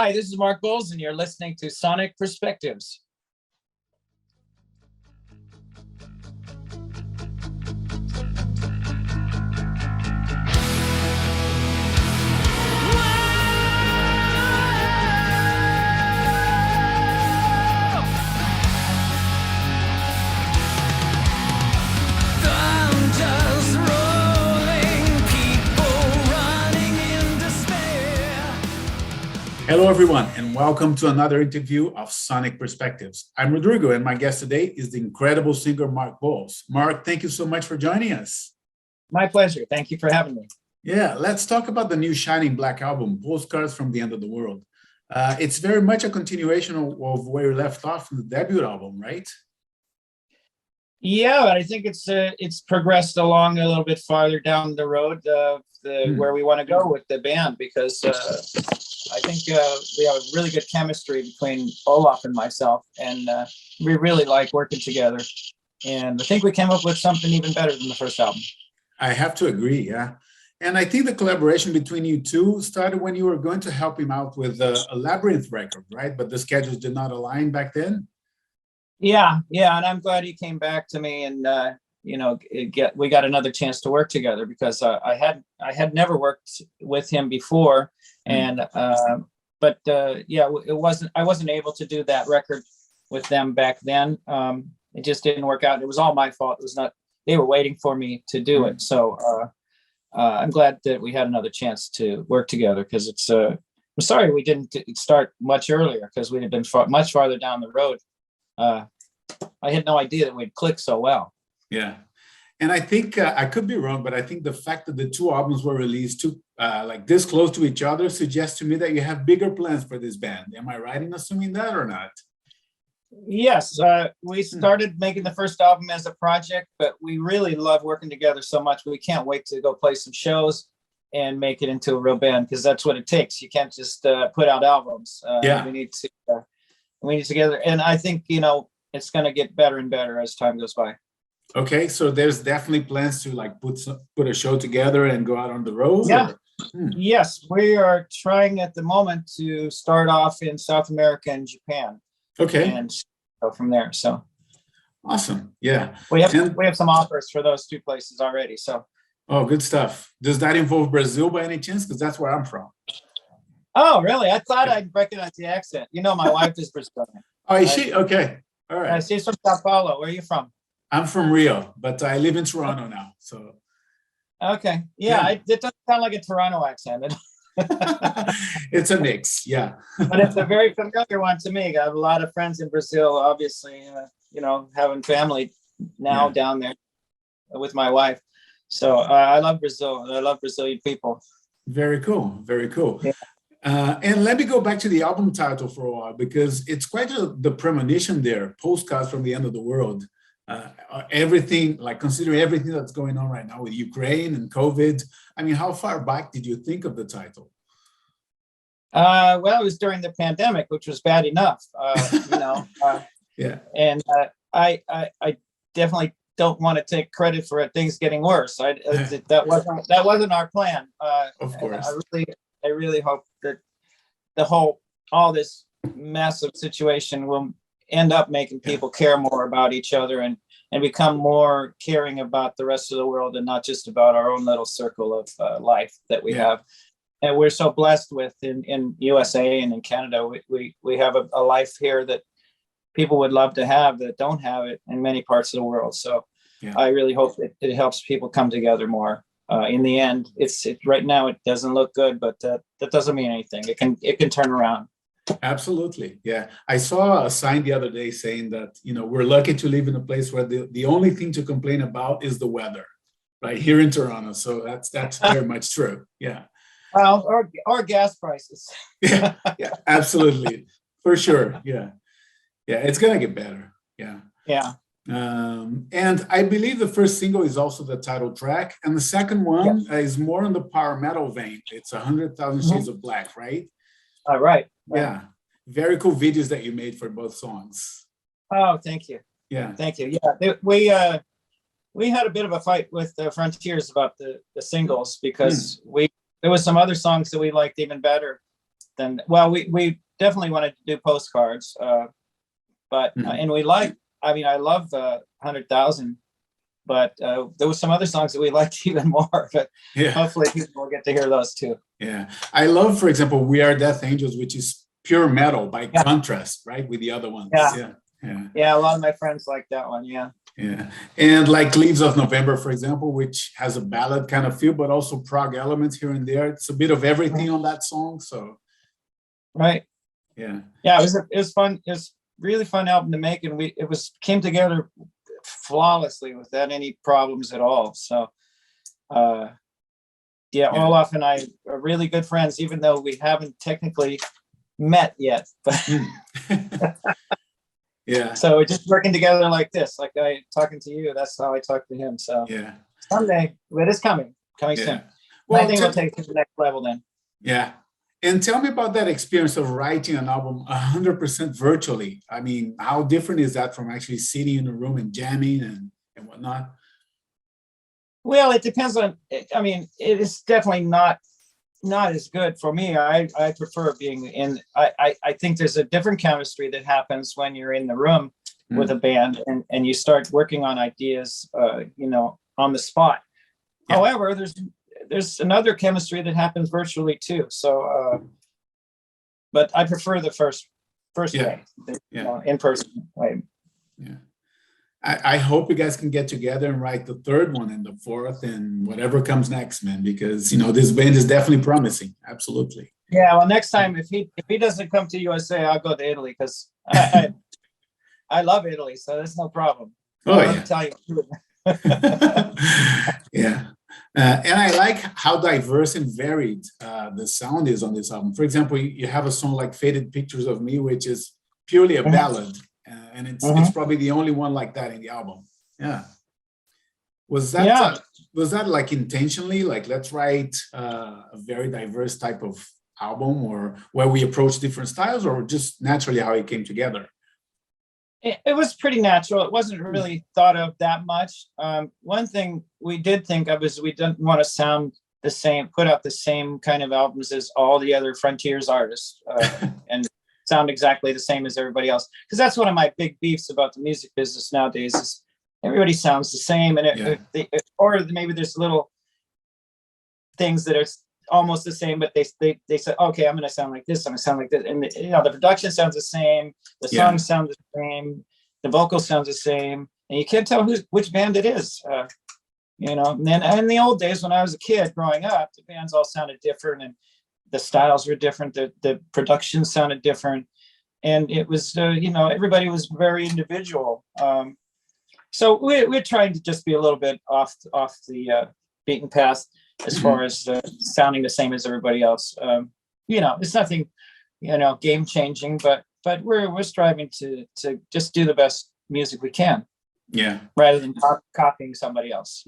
Hi, this is Mark Boals, and you're listening to Sonic Perspectives. Hello, everyone, and welcome to another interview of Sonic Perspectives. I'm Rodrigo, and my guest today is the incredible singer Mark Boals. Mark, thank you so much for joining us. My pleasure. Thank you for having me. Yeah, let's talk about the new Shining Black album, Postcards from the End of the World. It's very much a continuation of where you left off from the debut album, right? Yeah, I think it's progressed along a little bit farther down the road of where we want to go with the band, because I think we have a really good chemistry between Olaf and myself, and we really like working together. And I think we came up with something even better than the first album. I have to agree, yeah. And I think the collaboration between you two started when you were going to help him out with a Labyrinth record, right? But the schedules did not align back then. Yeah, and I'm glad he came back to me, and we got another chance to work together, because I had never worked with him before, and I wasn't able to do that record with them back then. It just didn't work out. It was all my fault. It was not. They were waiting for me to do it, so I'm glad that we had another chance to work together, because it's. I'm sorry we didn't start much earlier, because we'd have been much farther down the road. I had no idea that we'd click so well. Yeah. And I think I could be wrong, but I think the fact that the two albums were released like this close to each other suggests to me that you have bigger plans for this band. Am I right in assuming that or not? Yes. We started making the first album as a project, but we really love working together so much. We can't wait to go play some shows and make it into a real band, because that's what it takes. You can't just put out albums. We need together. And I think, it's going to get better and better as time goes by. Okay, so there's definitely plans to like put a show together and go out on the road? Yeah. Yes, we are trying at the moment to start off in South America and Japan. Okay. And go from there. So awesome. Yeah. We have some offers for those two places already. So good stuff. Does that involve Brazil by any chance? Because that's where I'm from. Oh, really? I thought I'd recognize the accent. My wife is Brazilian. Oh, is she? Okay. All right. She's from Sao Paulo. Where are you from? I'm from Rio, but I live in Toronto now. So. Okay. Yeah. It doesn't sound like a Toronto accent. It's a mix. Yeah. But it's a very familiar one to me. I have a lot of friends in Brazil, obviously, having family now down there with my wife. So I love Brazil. I love Brazilian people. Very cool. Very cool. Yeah. And let me go back to the album title for a while, because it's quite the premonition there, Postcards from the End of the World. Everything, like considering everything that's going on right now with Ukraine and COVID, I mean, how far back did you think of the title? Well, it was during the pandemic, which was bad enough, Yeah. And I definitely don't want to take credit for things getting worse. That wasn't our plan. Of course. I really hope that all this massive situation will end up making people care more about each other and become more caring about the rest of the world, and not just about our own little circle of life that we have. And we're so blessed with in USA and in Canada. We have a life here that people would love to have that don't have it in many parts of the world. So I really hope it helps people come together more. In the end, right now it doesn't look good, but that doesn't mean anything. It can turn around. Absolutely. Yeah. I saw a sign the other day saying that, we're lucky to live in a place where the only thing to complain about is the weather, right here in Toronto. So that's very much true. Yeah. Well, or gas prices. yeah, absolutely. For sure. Yeah. Yeah. It's going to get better. Yeah. Yeah. And I believe the first single is also the title track, and the second one is more in the power metal vein. It's 100,000 Shades of Black, right? Right. Yeah. Very cool videos that you made for both songs. Oh, thank you. Yeah. Thank you. Yeah. We had a bit of a fight with Frontiers about the singles, because there was some other songs that we liked even better. than, well, we definitely wanted to do Postcards, but and we like, I mean, I love 100,000, but there was some other songs that we liked even more, but hopefully people will get to hear those too. Yeah, I love, for example, We Are Death Angels, which is pure metal by contrast, right, with the other ones. Yeah, a lot of my friends like that one. Yeah, and like Leaves of November, for example, which has a ballad kind of feel, but also prog elements here and there. It's a bit of everything on that song. So right. Yeah, it was fun. It was really fun album to make, and came together flawlessly without any problems at all. So Olaf and I are really good friends, even though we haven't technically met yet. But so we're just working together like this, like I talking to you. That's how I talk to him. So someday, but it's coming soon. Well, I think we'll take it to the next level then. Yeah. And tell me about that experience of writing an album 100% virtually. I mean, how different is that from actually sitting in a room and jamming and whatnot? Well, it depends on, I mean, it is definitely not as good for me. I prefer being in, I think there's a different chemistry that happens when you're in the room with a band and you start working on ideas, on the spot. However, there's another chemistry that happens virtually too. So, but I prefer the first way, in person way. Yeah. I hope you guys can get together and write the third one and the fourth and whatever comes next, man, because, this band is definitely promising. Absolutely. Yeah. Well, next time, if he doesn't come to USA, I'll go to Italy because I love Italy. So there's no problem. Italian food. Yeah. And I like how diverse and varied the sound is on this album. For example, you have a song like Faded Pictures of Me, which is purely a ballad. And it's probably the only one like that in the album. Yeah. Was that like intentionally, like let's write a very diverse type of album, or where we approach different styles, or just naturally how it came together? It was pretty natural. It wasn't really thought of that much. One thing we did think of is we didn't want to sound the same, put out the same kind of albums as all the other Frontiers artists and sound exactly the same as everybody else. Because that's one of my big beefs about the music business nowadays is everybody sounds the same. And or maybe there's little things that are almost the same, but they say, okay, I'm going to sound like this. I'm going to sound like this. And the production sounds the same. The songs sound the same. The vocals sound the same. And you can't tell which band it is. And then in the old days when I was a kid growing up, the bands all sounded different and the styles were different. The production sounded different. And it was, everybody was very individual. So we're trying to just be a little bit off the beaten path as far as sounding the same as everybody else. It's nothing, game changing, but we're striving to just do the best music we can. Yeah. Rather than copying somebody else,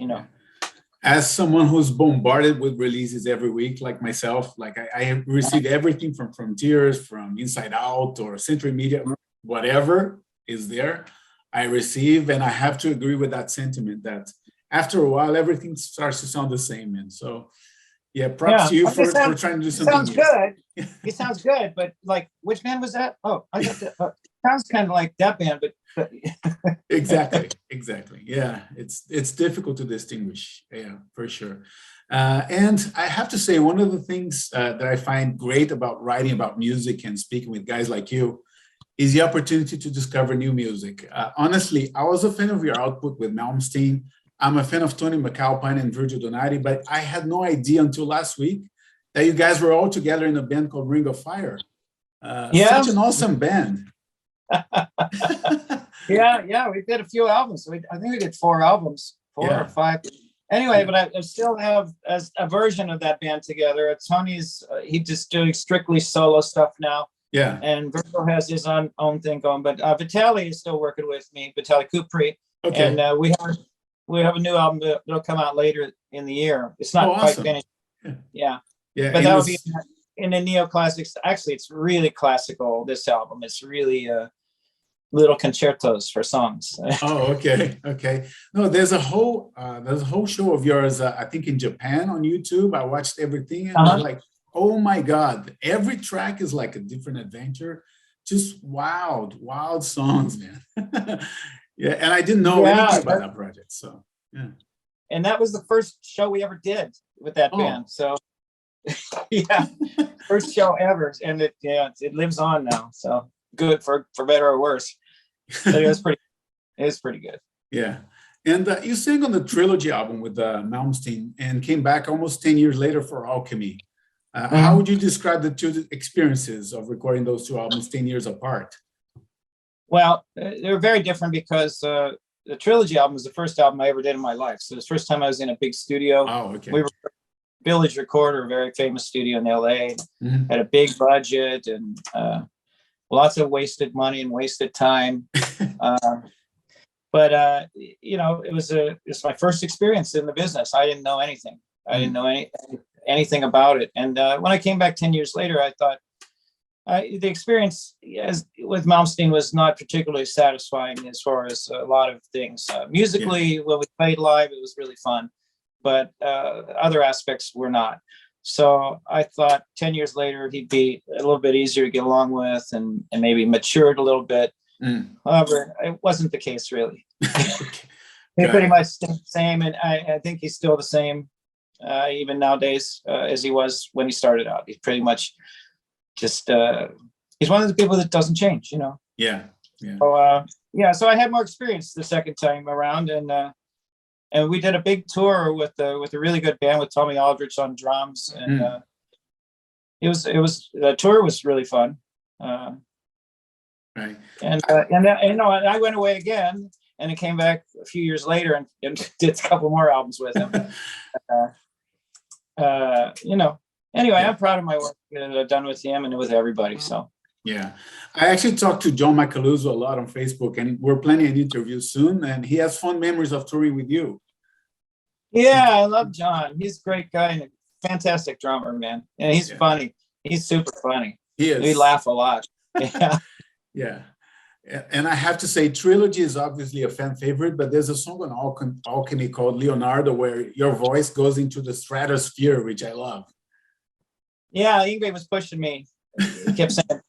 As someone who's bombarded with releases every week, like myself, like I receive everything from Frontiers, from Inside Out or Century Media, whatever is there, I receive, and I have to agree with that sentiment that after a while, everything starts to sound the same. And so, props to you for trying to do something. Sounds good. It sounds good, but like, which band was that? Oh, I got that. Sounds kind of like that band, but exactly. Yeah, it's difficult to distinguish. Yeah, for sure. And I have to say, one of the things that I find great about writing about music and speaking with guys like you is the opportunity to discover new music. Honestly, I was a fan of your output with Malmsteen. I'm a fan of Tony McAlpine and Virgil Donati, but I had no idea until last week that you guys were all together in a band called Ring of Fire. Such an awesome band. Yeah, we did a few albums. I think we did 4 albums, 4 or 5. Anyway, but I still have a version of that band together. Tony's he's just doing strictly solo stuff now. Yeah, and Virgil has his own thing going, but Vitaly is still working with me, Vitaly Kupri, and we have a new album that'll come out later in the year. It's not quite finished. Yeah, but that'll be in the neoclassics. Actually, it's really classical. This album, it's really little concertos for songs. Okay. No, there's a whole show of yours. I think in Japan on YouTube. I watched everything and I was like, oh my God, every track is like a different adventure. Just wild songs, man. Yeah, and I didn't know anything about that project, so yeah. And that was the first show we ever did with that band. So yeah, first show ever, and it lives on now. So good for better or worse. But it was pretty good. Yeah. And you sang on the Trilogy album with Malmsteen and came back almost 10 years later for Alchemy. How would you describe the two experiences of recording those two albums 10 years apart? Well, they were very different because the Trilogy album was the first album I ever did in my life. So it was the first time I was in a big studio. Oh, okay. We were Village Recorder, a very famous studio in LA, had a big budget and lots of wasted money and wasted time. But it was my first experience in the business. I didn't know anything. I didn't know anything about it. And when I came back 10 years later, I thought the experience with Malmsteen was not particularly satisfying as far as a lot of things. Musically, when we played live, it was really fun, but other aspects were not. So I thought 10 years later, he'd be a little bit easier to get along with and maybe matured a little bit. However, it wasn't the case, really. He's pretty much the same, and I think he's still the same even nowadays as he was when he started out. He's pretty much just he's one of the people that doesn't change, you know. Yeah. So I had more experience the second time around, and we did a big tour with a really good band with Tommy Aldrich on drums, and the tour was really fun. Right. And I went away again, and it came back a few years later and did a couple more albums with him. Anyway, I'm proud of my work that I've done with him and with everybody. So yeah, I actually talked to John Macaluso a lot on Facebook, and we're planning an interview soon. And he has fond memories of touring with you. Yeah, I love John. He's a great guy and a fantastic drummer, man. And he's funny. He's super funny. He is. We laugh a lot. Yeah. Yeah. And I have to say, Trilogy is obviously a fan favorite, but there's a song on Alchemy called Leonardo where your voice goes into the stratosphere, which I love. Yeah, Yngwie was pushing me. He kept saying,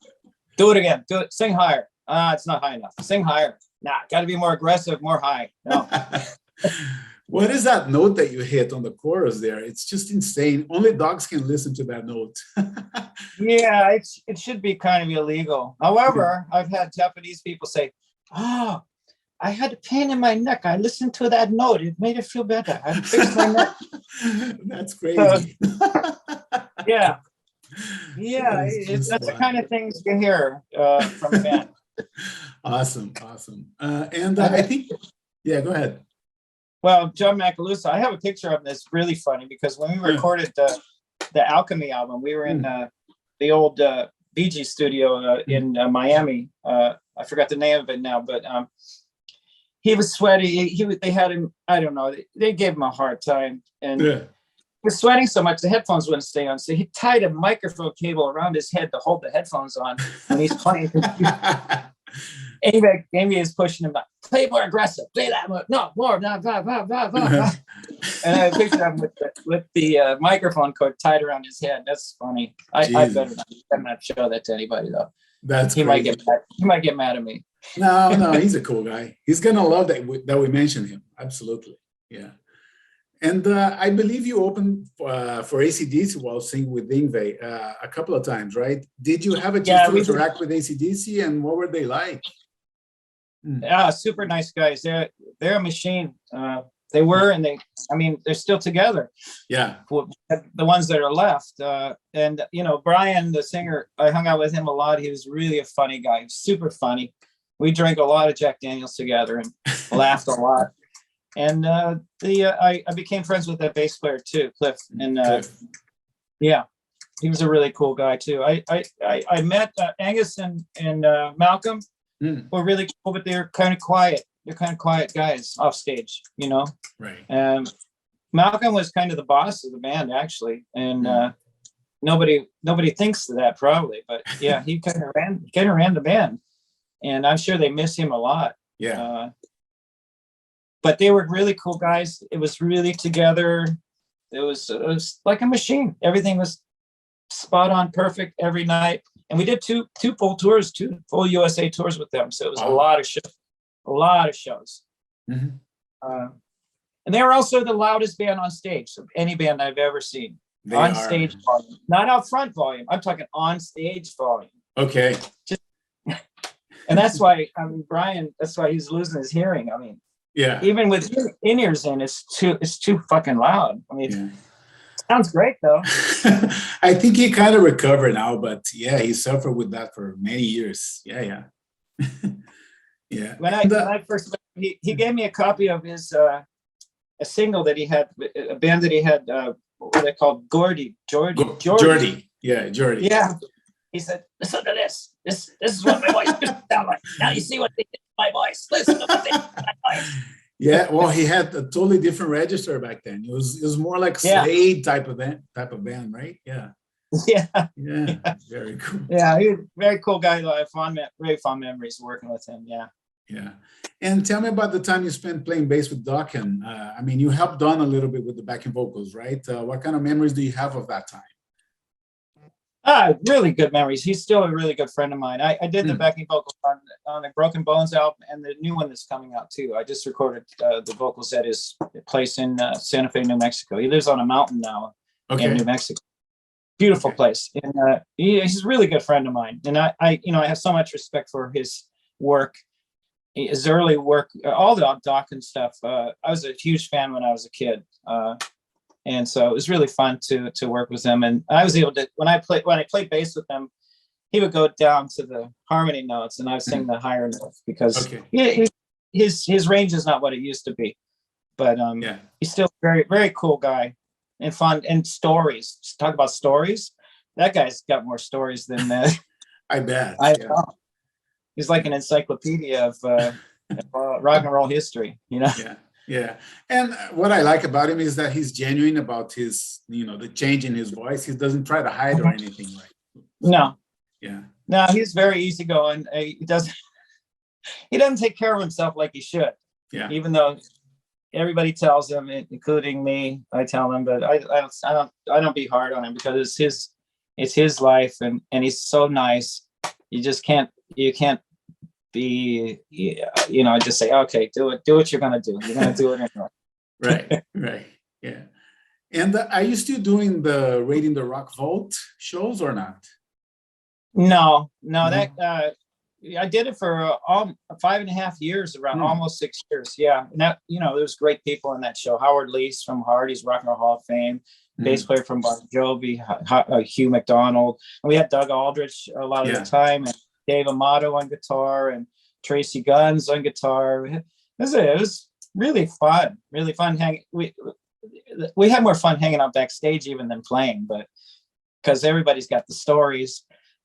do it again. Do it. Sing higher. It's not high enough. Sing higher. Nah, got to be more aggressive, more high. No. What is that note that you hit on the chorus there? It's just insane. Only dogs can listen to that note. Yeah, it should be kind of illegal. However, I've had Japanese people say, "Oh, I had a pain in my neck. I listened to that note. It made it feel better. I fixed my neck." That's crazy. Yeah. That's the kind of things you hear from fans. Awesome. And I think, yeah, go ahead. Well, John Macaluso, I have a picture of him that's really funny because when we recorded the Alchemy album, we were in the old Bee Gees studio in Miami. I forgot the name of it now, but he was sweaty. They had him, I don't know, they gave him a hard time. And he was sweating so much, the headphones wouldn't stay on. So he tied a microphone cable around his head to hold the headphones on when he's playing. Amy is pushing him back. Play more aggressive. Play that more. No, more. Blah, blah, blah, blah, blah. And I picture him with the microphone cord tied around his head. That's funny. I better not show that to anybody though. He might get mad at me. No, he's a cool guy. He's gonna love that we mentioned him. Absolutely, yeah. And I believe you opened for AC/DC while singing with Yngwie a couple of times, right? Did you have a chance to interact with AC/DC, and what were they like? Yeah, super nice guys. They're a machine. They were, and they're still together. Yeah. The ones that are left. And Brian, the singer, I hung out with him a lot. He was really a funny guy, super funny. We drank a lot of Jack Daniels together and laughed a lot. And I became friends with that bass player too, Cliff. And yeah, he was a really cool guy too. I met Angus and Malcolm. Were really cool, but they're kind of quiet. They're kind of quiet guys off stage, Right. Malcolm was kind of the boss of the band, actually, and nobody thinks of that probably, but yeah, he kind of ran the band, and I'm sure they miss him a lot. Yeah. But they were really cool guys. It was really together. It was like a machine. Everything was spot on, perfect every night. And we did two full tours, 2 full USA tours with them. So it was a lot of shows. Mm-hmm. And they were also the loudest band on stage of any band I've ever seen. Stage volume, not out front volume. I'm talking on stage volume. Okay. And that's why, I mean, Brian, that's why he's losing his hearing. I mean, yeah, even with in-ears in, it's too fucking loud. I mean, sounds great though. I think he kind of recovered now, but yeah, he suffered with that for many years. Yeah. Yeah. When I first met him, he gave me a copy of his a single that he had, a band that he had, what were they called? Jordy. Yeah, Jordy. Yeah. He said, listen to this. This is what my voice used to sound like. Now you see what they did to my voice. Listen to what they did to my voice. Yeah, well, he had a totally different register back then. It was more like Slade type of band, right? Yeah. Yeah. Very cool. Yeah, he was a very cool guy. I have very fond memories working with him. Yeah. Yeah. And tell me about the time you spent playing bass with Dokken. I mean, you helped Don a little bit with the backing vocals, right? What kind of memories do you have of that time? Really good memories. He's still a really good friend of mine. I did the backing vocals on the Broken Bones album and the new one that's coming out too. I just recorded the vocals at his place in Santa Fe, New Mexico. He lives on a mountain now in New Mexico. Beautiful place. And he's a really good friend of mine. And I have so much respect for his work, his early work, all the Dokken stuff. I was a huge fan when I was a kid. And so it was really fun to work with him. And I was able to, when I played bass with him, he would go down to the harmony notes and I would sing the higher notes because his range is not what it used to be. But he's still a very, very cool guy and fun. And stories. Just talk about stories. That guy's got more stories than I bet. He's like an encyclopedia of rock and roll history, you know? Yeah. And what I like about him is that he's genuine about his, the change in his voice. He doesn't try to hide or anything, right? No. Yeah. No, he's very easygoing. He doesn't take care of himself like he should. Yeah. Even though everybody tells him, including me, I tell him, but I don't be hard on him because it's his life and he's so nice. You can't be, just say, okay, do what you're going to do. You're going to do it anyway. Right. Yeah. And are you still doing the Raiding the Rock Vault shows or not? No, that, I did it for 5.5 years, around almost 6 years. Yeah. And that, there's great people in that show. Howard Leese from Hardy's Rock and Roll Hall of Fame, bass player from Bon Jovi, Hugh McDonald. And we had Doug Aldrich a lot of the time, and Dave Amato on guitar and Tracy Guns on guitar. It was really fun hanging. We had more fun hanging out backstage even than playing, but because everybody's got the stories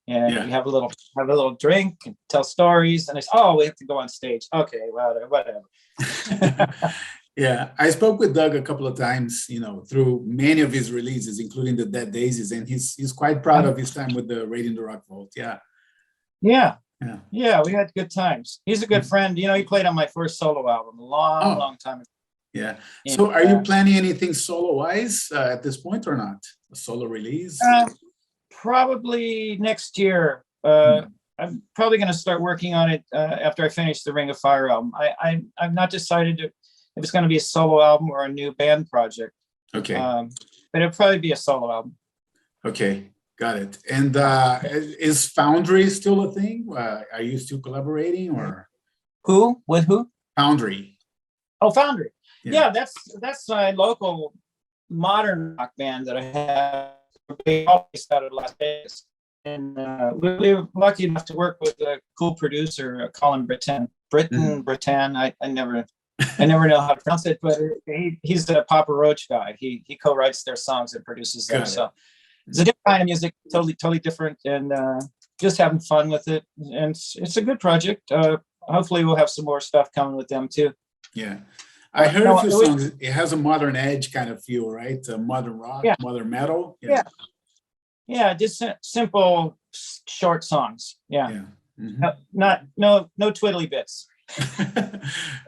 and you have a little drink and tell stories and it's, we have to go on stage. Okay, whatever. Yeah, I spoke with Doug a couple of times, through many of his releases, including the Dead Daisies, and he's quite proud of his time with the Raiding the Rock Vault. Yeah, we had good times. He's a good friend. He played on my first solo album a long time ago. Yeah. So are you planning anything solo-wise at this point or not? A solo release? Probably next year. I'm probably going to start working on it after I finish the Ring of Fire album. I've not decided if it's going to be a solo album or a new band project. Okay. But it'll probably be a solo album. Okay. Got it. And is Foundry still a thing? Are you still collaborating or? Who? With who? Foundry. Oh, Foundry. Yeah, that's my local modern rock band that I have. We always out of Las Vegas. And we were lucky enough to work with a cool producer, Colin Britton. Britton. I never know how to pronounce it, but he's a Papa Roach guy. He co-writes their songs and produces them. So it's a different kind of music, totally different, and just having fun with it. And it's a good project. Hopefully we'll have some more stuff coming with them too. Yeah. I heard a few songs. It has a modern edge kind of feel, right? Modern rock, modern metal. Yeah, just simple, short songs. Yeah. No twiddly bits.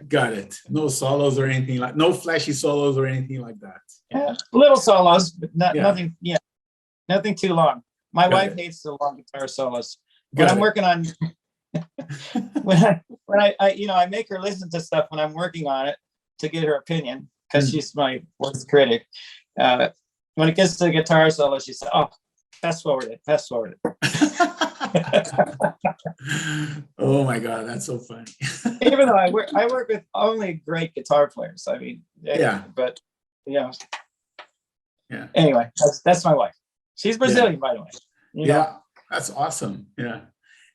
Got it. No solos or anything no flashy solos or anything like that. Yeah, little solos, but nothing. Yeah. Nothing too long. My Got wife it. hates the long guitar solos. When Got I'm it. working on, I make her listen to stuff when I'm working on it to get her opinion because she's my worst critic. When it gets to the guitar solo, she says, "Oh, fast forward it, fast forward it." Oh my God, that's so funny. Even though I work with only great guitar players. I mean, Yeah. But Yeah. Anyway, that's my wife. She's Brazilian, by the way. Yeah, that's awesome. Yeah.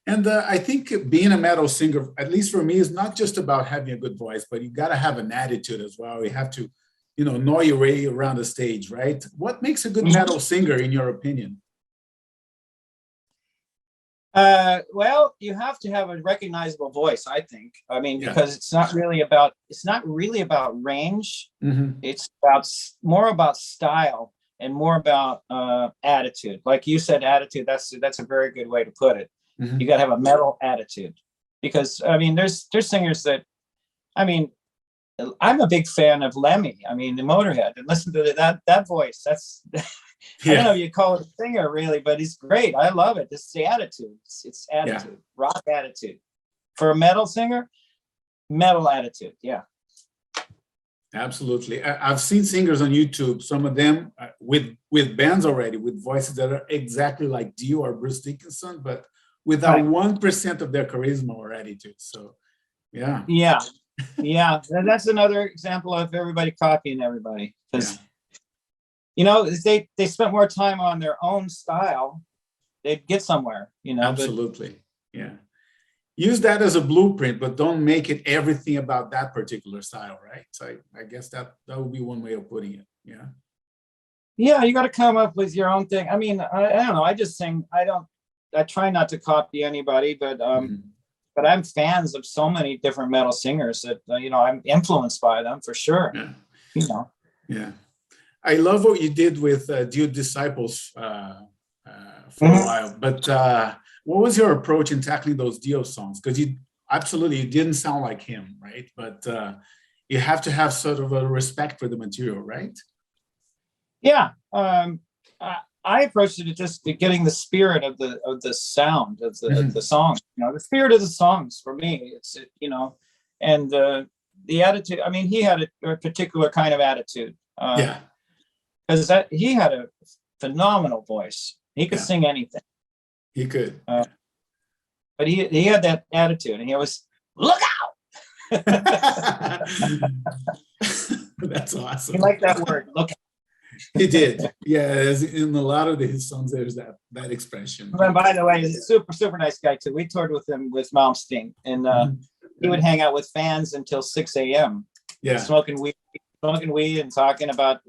And I think being a metal singer, at least for me, is not just about having a good voice, but you got to have an attitude as well. You have to, know your way around the stage, right? What makes a good metal singer, in your opinion? Well, you have to have a recognizable voice, I think. I mean, because it's not really about range. It's more about style and more about attitude. Like you said, attitude. That's a very good way to put it. You got to have a metal attitude, because I mean, there's singers that, I mean, I'm a big fan of Lemmy. I mean, the Motorhead, and listen to that voice. That's I don't know if you call it a singer really, but he's great. I love it. It's the attitude. It's attitude, rock attitude. For a metal singer, metal attitude. Yeah. Absolutely. I've seen singers on YouTube, some of them with bands already, with voices that are exactly like Dio or Bruce Dickinson, but without 1% of their charisma or attitude. So, yeah. Yeah. And that's another example of everybody copying everybody. Because, they spent more time on their own style, they'd get somewhere, Absolutely. Yeah. Use that as a blueprint, but don't make it everything about that particular style, right? So I guess that would be one way of putting it. Yeah. Yeah, you got to come up with your own thing. I mean, I don't know. I just sing. I try not to copy anybody, but I'm fans of so many different metal singers that I'm influenced by them for sure. Yeah. Yeah. I love what you did with Dio Disciples for a while, but what was your approach in tackling those Dio songs? Because you didn't sound like him, right? But you have to have sort of a respect for the material, right? Yeah. I approached it just to getting the spirit of the sound of the song, the spirit of the songs for me. It's and the attitude. I mean, he had a particular kind of attitude. Because he had a phenomenal voice. He could sing anything. He could. But he had that attitude, and he always look out. That's awesome. He liked that word, look out. He did. Yeah, in a lot of his songs, there's that expression. And by the way, he's a super, super nice guy too. We toured with him with Malmsteen, and he would hang out with fans until 6 a.m. Yeah, smoking weed and talking about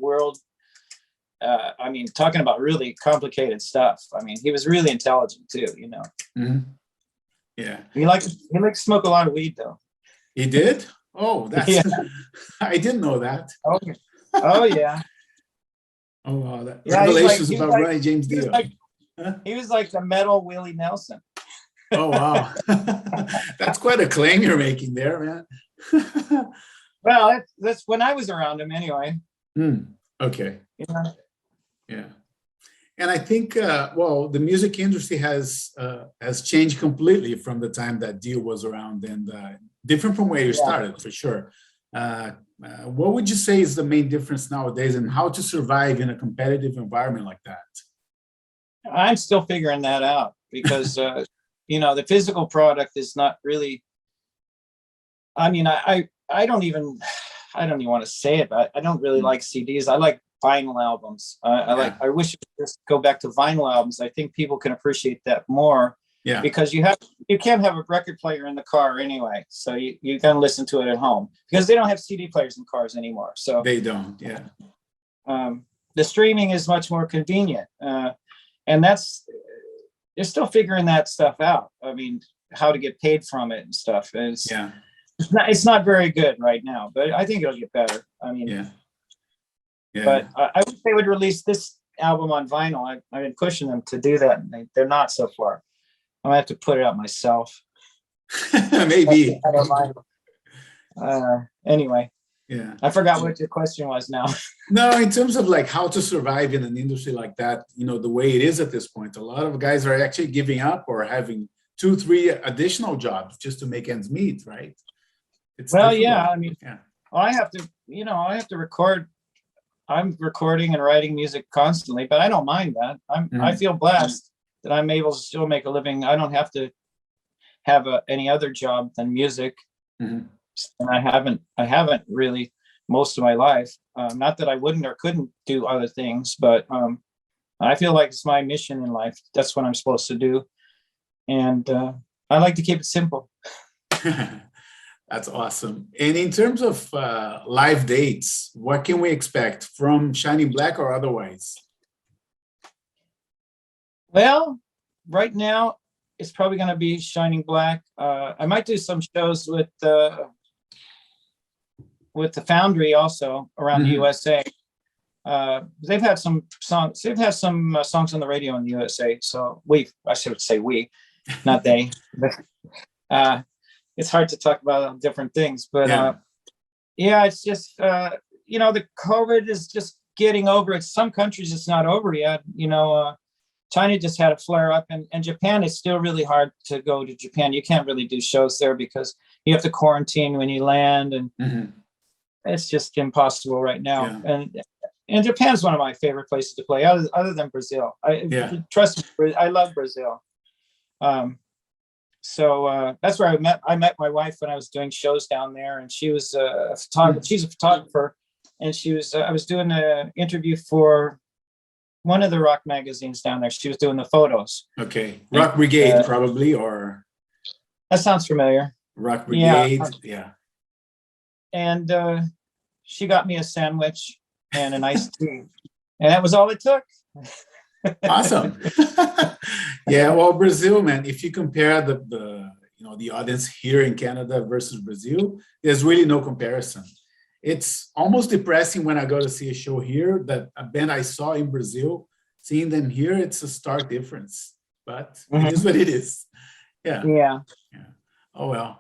talking about really complicated stuff. I mean, he was really intelligent too, Yeah. He liked to smoke a lot of weed though. He did? Oh, that's I didn't know that. Oh yeah. Oh wow, that revelations about Ronnie James Dio. He was like the metal Willie Nelson. Oh wow. That's quite a claim you're making there, man. Well, that's when I was around him anyway. Okay. Yeah. And I think, the music industry has changed completely from the time that Dio was around, and different from where you started, for sure. What would you say is the main difference nowadays, and how to survive in a competitive environment like that? I'm still figuring that out because, the physical product is not really, I mean, I don't even want to say it, but I don't really like CDs. I like vinyl albums. I wish you could just go back to vinyl albums. I think people can appreciate that more. Yeah. Because you can't have a record player in the car anyway. So you can listen to it at home because they don't have CD players in cars anymore. So they don't. Yeah. The streaming is much more convenient. And they're still figuring that stuff out. I mean, how to get paid from it and stuff. It's not very good right now, but I think it'll get better. I mean, yeah. But I wish they would release this album on vinyl. I've been pushing them to do that, and they're not so far. I might have to put it out myself. Maybe. I don't mind. Anyway, Yeah. I forgot what your question was now. No, in terms of like how to survive in an industry like that, you know, the way it is at this point, a lot of guys are actually giving up or having 2, 3 additional jobs just to make ends meet, right? It's Well, difficult. yeah, I mean, Yeah. I have to, I have to record. I'm recording and writing music constantly, but I don't mind that. I feel blessed that I'm able to still make a living. I don't have to have any other job than music. Mhm. And I haven't really most of my life. Not that I wouldn't or couldn't do other things, but I feel like it's my mission in life. That's what I'm supposed to do. And I like to keep it simple. That's awesome. And in terms of live dates, what can we expect from Shining Black or otherwise? Well, right now it's probably going to be Shining Black. I might do some shows with the Foundry also around the USA. They've had some songs. They've had some songs on the radio in the USA. So I should say we, not they. It's hard to talk about different things, but yeah, it's just the COVID is just getting over it. Some countries it's not over yet. China just had a flare up, and Japan is still really hard to go to Japan. You can't really do shows there because you have to quarantine when you land, and it's just impossible right now. Yeah. And Japan's one of my favorite places to play, other than Brazil. Trust me, I love Brazil. So that's where I met my wife when I was doing shows down there, and she was a photographer. She's a photographer, and I was doing an interview for one of the rock magazines down there. She was doing the photos. Okay. Rock Brigade, probably, or that sounds familiar. Rock Brigade, yeah. And she got me a sandwich and an iced tea, and that was all it took. Awesome. Yeah, well, Brazil, man, if you compare the audience here in Canada versus Brazil, there's really no comparison. It's almost depressing when I go to see a show here that a band I saw in Brazil, seeing them here, it's a stark difference. But it is what it is. Yeah. Oh, well.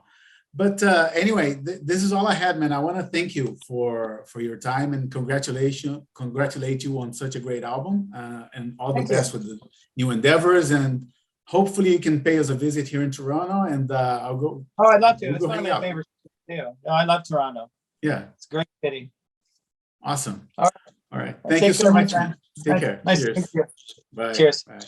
But anyway, this is all I had, man. I want to thank you for your time and congratulate you on such a great album and all the best with the new endeavors. And hopefully you can pay us a visit here in Toronto, and I'll go. Oh, I'd love to. It's one of my favorites too. I love Toronto. Yeah. It's a great city. Awesome. All right. Thank you so much, man. Take care. Nice Cheers. to meet you. Bye. Cheers. Bye.